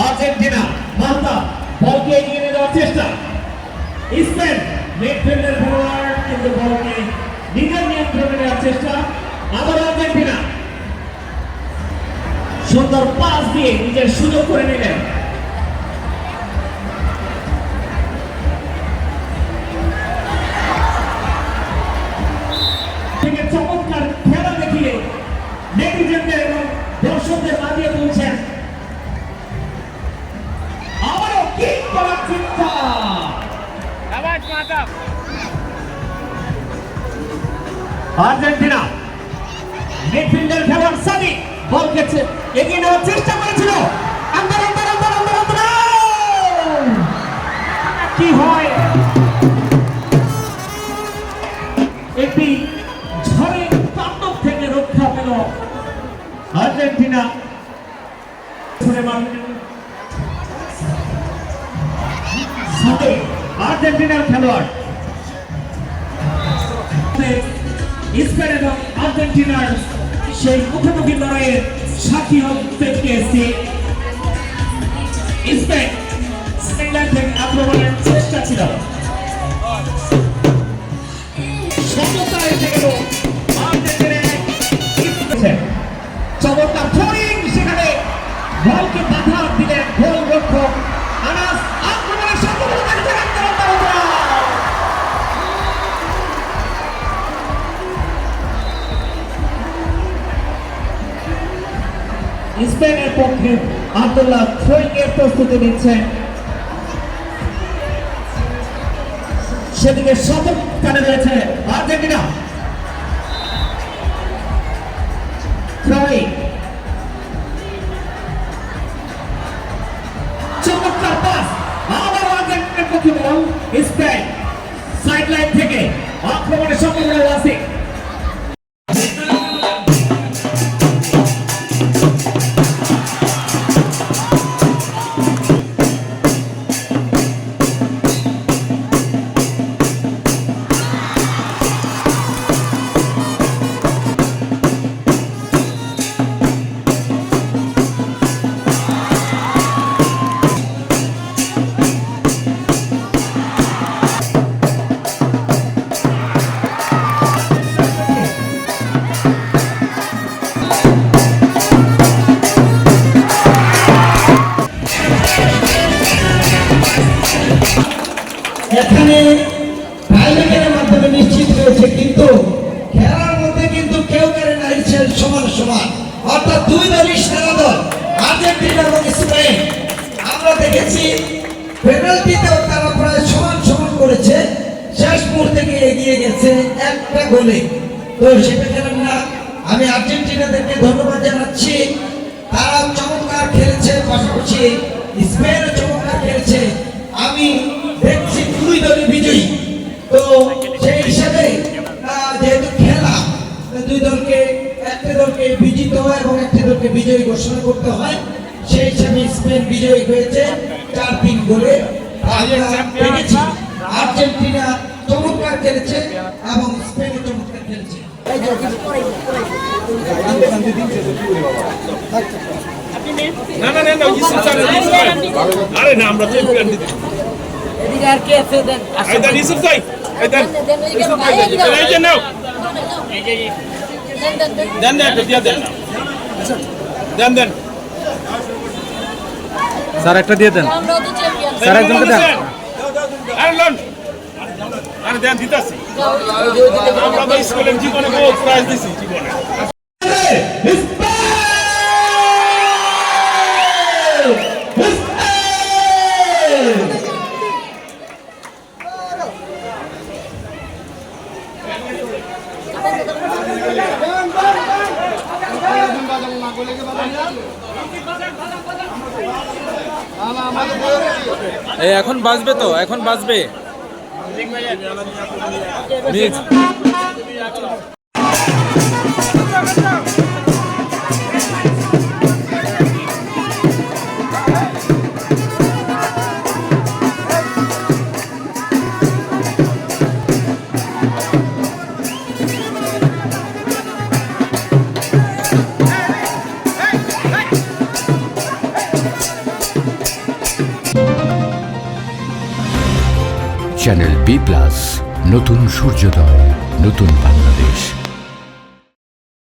Argentina মালতা বলকে এগিয়ে নিয়ে যাওয়ার চেষ্টা। স্পেন মিডফিল্ডার ফরওয়ার্ড কিন্তু বলকে নিজের নিয়ন্ত্রণে নেওয়ার চেষ্টা। আবার আর্জেন্টিনা সুন্দর পাস দিয়ে নিজের সুযোগ করে নিলেন। চমৎকার খেলা দেখিয়ে নেটিজেনদের এবং দর্শকদের মাতিয়ে তুলছেন। আবারও কিক করার চিন্তা। আর্জেন্টিনা মিডফিল্ডার খেলোয়াড় সানি বল খেলছে, এগিয়ে নেওয়ার চেষ্টা করেছিল। কি হয়, একটি ঝড়ের তাণ্ডব থেকে রক্ষা পেল আর্জেন্টিনা। আর্জেন্টিনার খেলোয়াড় স্পেন এবং আর্জেন্টিনার সেই মুখোমুখি লড়াইয়ের সাক্ষী হতে পেরেছি। স্পেন ইংল্যান্ড থেকে আক্রমণের চেষ্টা ছিল, সমতায় এসে গেল চমৎকার থ্রোইং, সেখানে বলকে বাধা দিলেন গোল রক্ষক আনাস। আক্রমণের সফলতা স্পেনের পক্ষে আব্দুল্লাহ থ্রোইং এর প্রস্তুতি নিচ্ছেন। সেদিকে শতক কানে রয়েছে আর্জেন্টিনা। থ্রোইং চমৎকার পাস, আবার আর্জেন্টিনার পক্ষে বল। স্পেন সাইড লাইন থেকে আক্রমণে সফল হলো ওয়াসিক। এখানে টাইব্রেকারের মাধ্যমে নিশ্চিত হয়েছে, কিন্তু খেলার মধ্যে কিন্তু কেউ কেড়ে নিয়েছে সমান সমান, অর্থাৎ দুই দলই সেরা দল আর্জেন্টিনা এবং স্পেন। আমরা দেখেছি পেনাল্টিতেও তারা প্রায় সমান সমান করেছে, শেষ মুহূর্তে গিয়ে এগিয়ে গেছে একটা গোলে। তো সেটা খেলেন না, আমি আর্জেন্টিনাদেরকে ধন্যবাদ জানাচ্ছি, তারা চমৎকার খেলেছে, পাশাপাশি স্পেনও চমৎকার খেলেছে। আমি দেখছি দুই দলই বিজয়ী। তো সেই হিসাবে যেহেতু খেলা দুই দলকে, একটা দলকে বিজিত হয় এবং একটা দলকে বিজয়ী ঘোষণা করতে হয়, সেই হিসাবে স্পেন বিজয়ী হয়েছে 4-3 গোলে। দেখেছি আর্জেন্টিনা চমৎকার খেলেছে এবং স্পেনও চমৎকার খেলেছে। না না না না আরে না আমরা তো এদিকে আর কে আছে দেন এই দেন ইউসুফ ভাই, এই দেন ইউসুফ ভাই, এই যে নাও, এই যে দেন দেন দিয়া দেন দেন দেন স্যার একটা দিয়ে দেন, স্যার একজনকে দেন। আরে লন, আরে দেন দিতাছি, আমরা তো স্কুলের জীবনে বহুত প্রাইজ দিছি জীবনে। এই এখন বাজবে তো, এখন বাজবে। চ্যানেল B+, নতুন সূর্যোদয়, নতুন বাংলা।